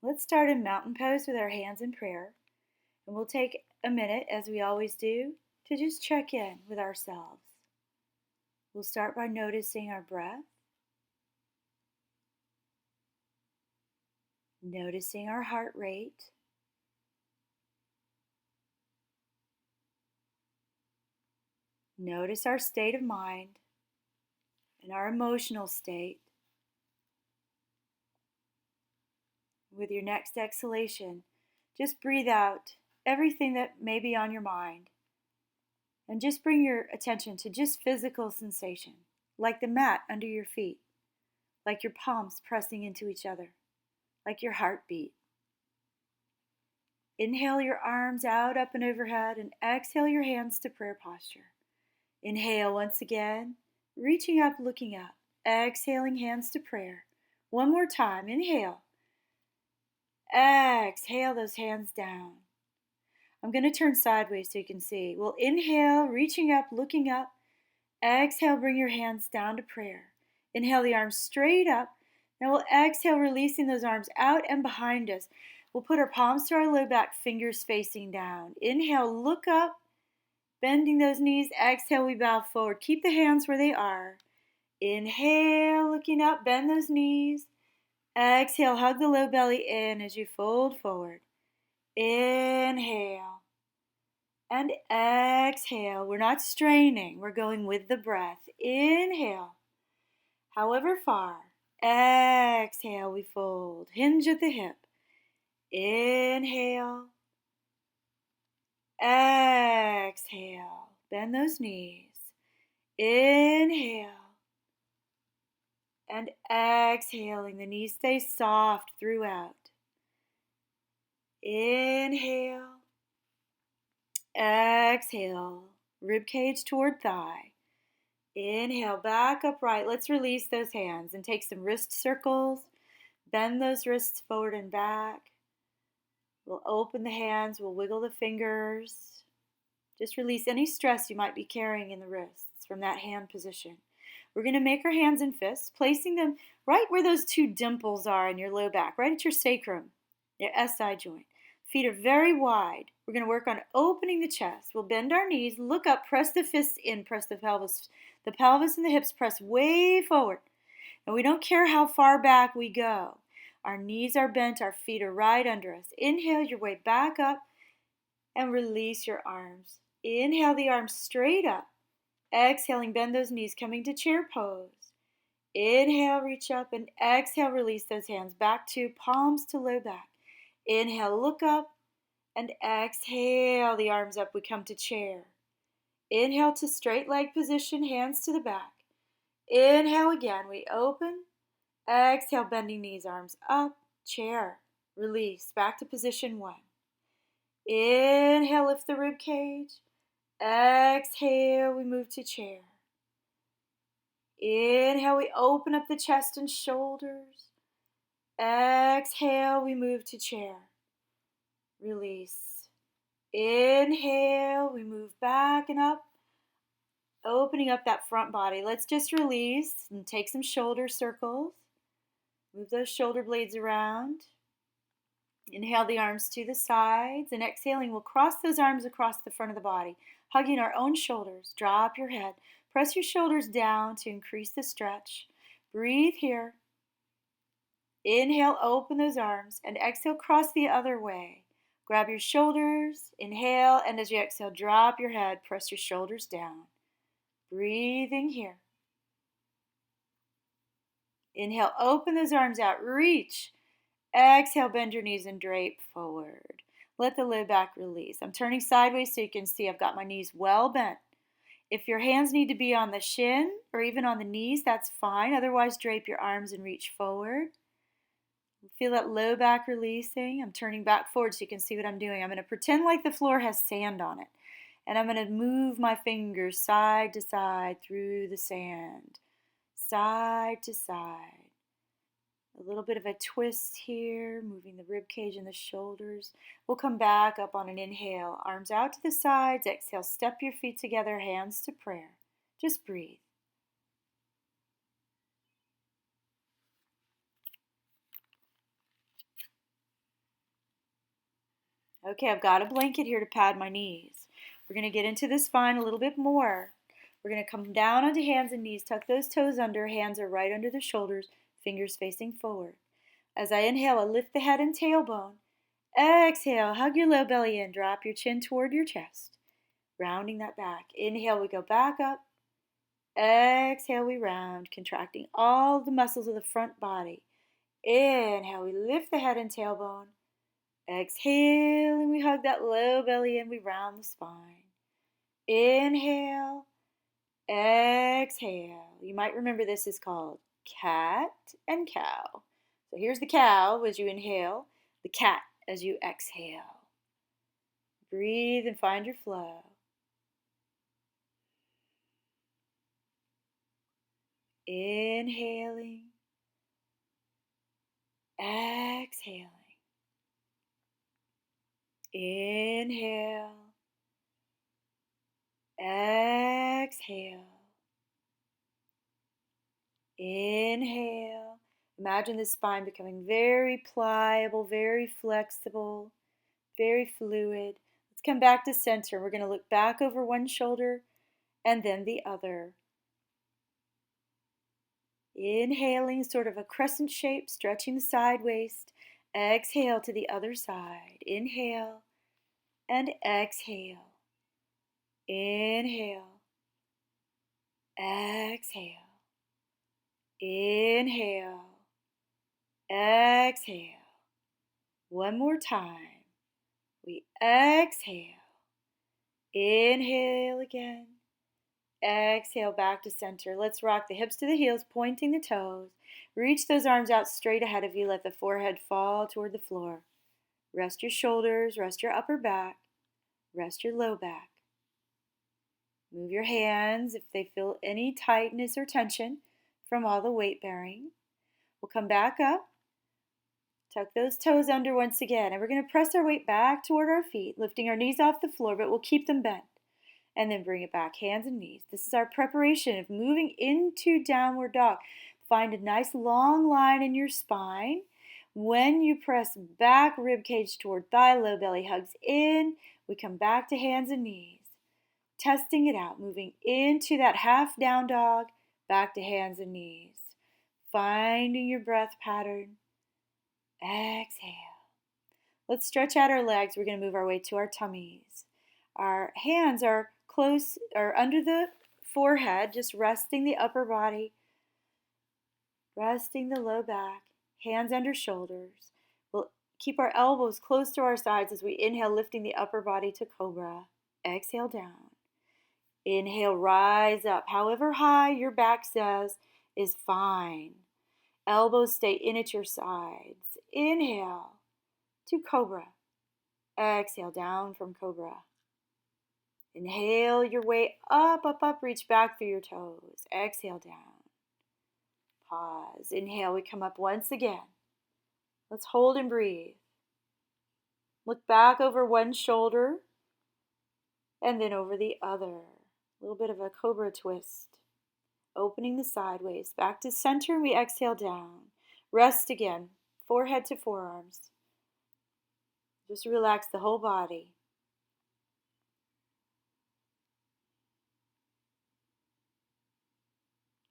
Let's start in mountain pose with our hands in prayer. And we'll take a minute, as we always do, to just check in with ourselves. We'll start by noticing our breath, noticing our heart rate, notice our state of mind and our emotional state. With your next exhalation, just breathe out everything that may be on your mind. And just bring your attention to just physical sensation, like the mat under your feet, like your palms pressing into each other, like your heartbeat. Inhale your arms out, up and overhead, and exhale your hands to prayer posture. Inhale once again, reaching up, looking up. Exhaling, hands to prayer. One more time. Inhale. Exhale those hands down. I'm going to turn sideways so you can see. We'll inhale, reaching up, looking up. Exhale, bring your hands down to prayer. Inhale the arms straight up. Now we'll exhale, releasing those arms out and behind us. We'll put our palms to our low back, fingers facing down. Inhale, look up, bending those knees. Exhale, we bow forward. Keep the hands where they are. Inhale, looking up, bend those knees. Exhale, hug the low belly in as you fold forward. Inhale and exhale. We're not straining. We're going with the breath. Inhale, however far. Exhale, we fold. Hinge at the hip. Inhale. Exhale. Bend those knees. Inhale. And exhaling. The knees stay soft throughout. Inhale. Exhale. Rib cage toward thigh. Inhale, back upright. Let's release those hands and take some wrist circles. Bend those wrists forward and back. We'll open the hands. We'll wiggle the fingers. Just release any stress you might be carrying in the wrists from that hand position. We're going to make our hands in fists, placing them right where those two dimples are in your low back, right at your sacrum, your SI joint. Feet are very wide. We're going to work on opening the chest. We'll bend our knees, look up, press the fists in, press the pelvis. The pelvis and the hips press way forward. And we don't care how far back we go. Our knees are bent, our feet are right under us. Inhale your way back up and release your arms. Inhale the arms straight up. Exhaling, bend those knees, coming to chair pose. Inhale, reach up, and exhale, release those hands back to palms to low back. Inhale, look up, and exhale the arms up. We come to chair. Inhale to straight leg position, hands to the back. Inhale again, we open. Exhale, bending knees, arms up, chair. Release, back to position one. Inhale, lift the rib cage. Exhale, we move to chair. Inhale, we open up the chest and shoulders. Exhale, we move to chair. Release. Inhale, we move back and up, opening up that front body. Let's just release and take some shoulder circles. Move those shoulder blades around. Inhale the arms to the sides, and exhaling, we'll cross those arms across the front of the body, hugging our own shoulders. Drop your head. Press your shoulders down to increase the stretch. Breathe here. Inhale, open those arms, and exhale, cross the other way. Grab your shoulders, inhale, and as you exhale, drop your head, press your shoulders down. Breathing here. Inhale, open those arms out, reach. Exhale, bend your knees and drape forward. Let the low back release. I'm turning sideways so you can see I've got my knees well bent. If your hands need to be on the shin or even on the knees, that's fine. Otherwise, drape your arms and reach forward. Feel that low back releasing. I'm turning back forward so you can see what I'm doing. I'm going to pretend like the floor has sand on it. And I'm going to move my fingers side to side through the sand. Side to side. A little bit of a twist here, moving the rib cage and the shoulders. We'll come back up on an inhale. Arms out to the sides. Exhale, step your feet together, hands to prayer. Just breathe. Okay, I've got a blanket here to pad my knees. We're going to get into the spine a little bit more. We're going to come down onto hands and knees, tuck those toes under, hands are right under the shoulders, fingers facing forward. As I inhale, I lift the head and tailbone. Exhale, hug your low belly in, drop your chin toward your chest, rounding that back. Inhale, we go back up. Exhale, we round, contracting all the muscles of the front body. Inhale, we lift the head and tailbone. Exhale, and we hug that low belly in, we round the spine. Inhale, exhale. You might remember this is called cat and cow. So here's the cow as you inhale, the cat as you exhale. Breathe and find your flow. Inhaling, exhaling. Inhale, exhale. Inhale. Imagine the spine becoming very pliable, very flexible, very fluid. Let's come back to center. We're going to look back over one shoulder and then the other. Inhaling, sort of a crescent shape, stretching the side waist. Exhale to the other side. Inhale and exhale. Inhale. Exhale. Inhale. Exhale. One more time. We exhale. Inhale again. Exhale back to center. Let's rock the hips to the heels, pointing the toes. Reach those arms out straight ahead of you. Let the forehead fall toward the floor. Rest your shoulders, rest your upper back, rest your low back. Move your hands if they feel any tightness or tension from all the weight bearing. We'll come back up. Tuck those toes under once again, and we're going to press our weight back toward our feet, lifting our knees off the floor, but we'll keep them bent. And then bring it back, hands and knees. This is our preparation of moving into downward dog. Find a nice long line in your spine. When you press back, rib cage toward thigh, low belly hugs in. We come back to hands and knees. Testing it out, moving into that half down dog, back to hands and knees. Finding your breath pattern. Exhale. Let's stretch out our legs. We're going to move our way to our tummies. Our hands are close or under the forehead, just resting the upper body, resting the low back, hands under shoulders. We'll keep our elbows close to our sides as we inhale, lifting the upper body to cobra. Exhale down. Inhale, rise up. However high your back says is fine. Elbows stay in at your sides. Inhale to cobra. Exhale down from cobra. Inhale your way up, up, up. Reach back through your toes. Exhale down. Pause. Inhale, we come up once again. Let's hold and breathe. Look back over one shoulder and then over the other. A little bit of a cobra twist. Opening the sideways. Back to center, we exhale down. Rest again, forehead to forearms. Just relax the whole body.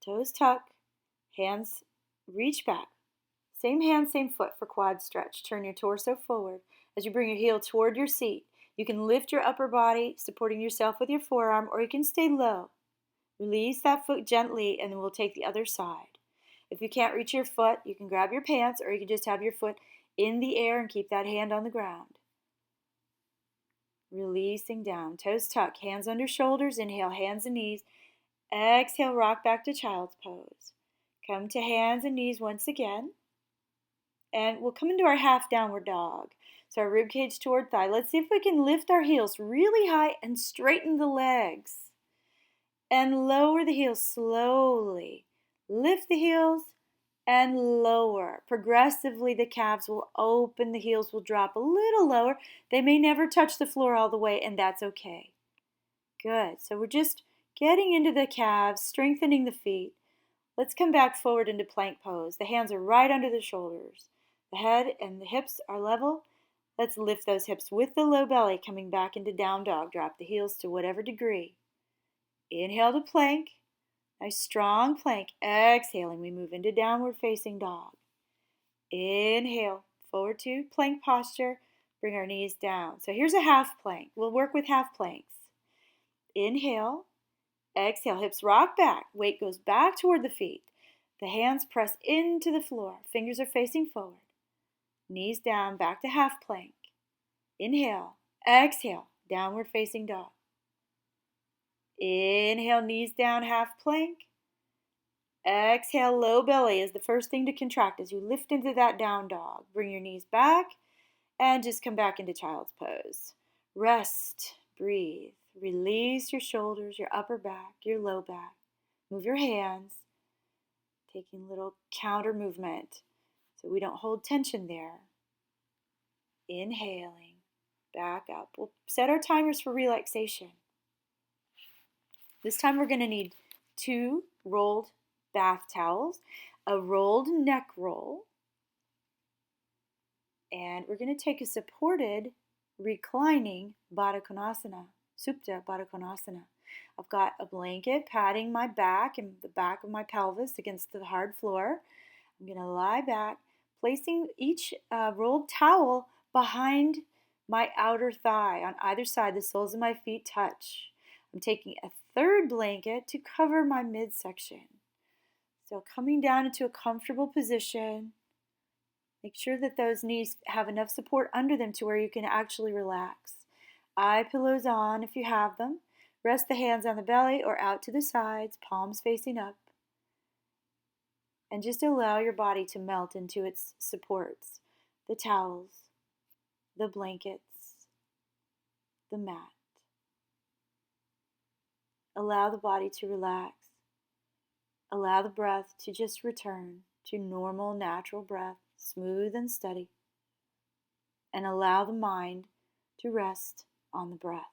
Toes tuck, hands reach back. Same hand, same foot for quad stretch. Turn your torso forward. As you bring your heel toward your seat, you can lift your upper body, supporting yourself with your forearm, or you can stay low. Release that foot gently, and then we'll take the other side. If you can't reach your foot, you can grab your pants, or you can just have your foot in the air and keep that hand on the ground. Releasing down. Toes tuck, hands under shoulders. Inhale, hands and knees. Exhale, rock back to child's pose. Come to hands and knees once again. And we'll come into our half downward dog. So our rib cage toward thigh. Let's see if we can lift our heels really high and straighten the legs. And lower the heels slowly. Lift the heels and lower. Progressively the calves will open, the heels will drop a little lower. They may never touch the floor all the way, and that's okay. Good. So we're just getting into the calves, strengthening the feet. Let's come back forward into plank pose. The hands are right under the shoulders. The head and the hips are level. Let's lift those hips with the low belly, coming back into down dog. Drop the heels to whatever degree. Inhale to plank. Nice strong plank. Exhaling, we move into downward facing dog. Inhale, forward to plank posture. Bring our knees down. So here's a half plank. We'll work with half planks. Inhale, exhale, hips rock back. Weight goes back toward the feet. The hands press into the floor. Fingers are facing forward. Knees down, back to half plank. Inhale, exhale, downward facing dog. Inhale, knees down, half plank. Exhale, low belly is the first thing to contract as you lift into that down dog. Bring your knees back and just come back into child's pose. Rest, breathe, release your shoulders, your upper back, your low back. Move your hands, taking a little counter movement so we don't hold tension there. Inhaling, back up. We'll set our timers for relaxation. This time we're going to need 2 rolled bath towels, a rolled neck roll, and we're going to take a supported reclining Baddha Konasana, Supta Baddha Konasana. I've got a blanket padding my back and the back of my pelvis against the hard floor. I'm going to lie back, placing each rolled towel behind my outer thigh. On either side, the soles of my feet touch. I'm taking a third blanket to cover my midsection. So coming down into a comfortable position. Make sure that those knees have enough support under them to where you can actually relax. Eye pillows on if you have them. Rest the hands on the belly or out to the sides, palms facing up. And just allow your body to melt into its supports. The towels, the blankets, the mat. Allow the body to relax. Allow the breath to just return to normal, natural breath, smooth and steady. And allow the mind to rest on the breath.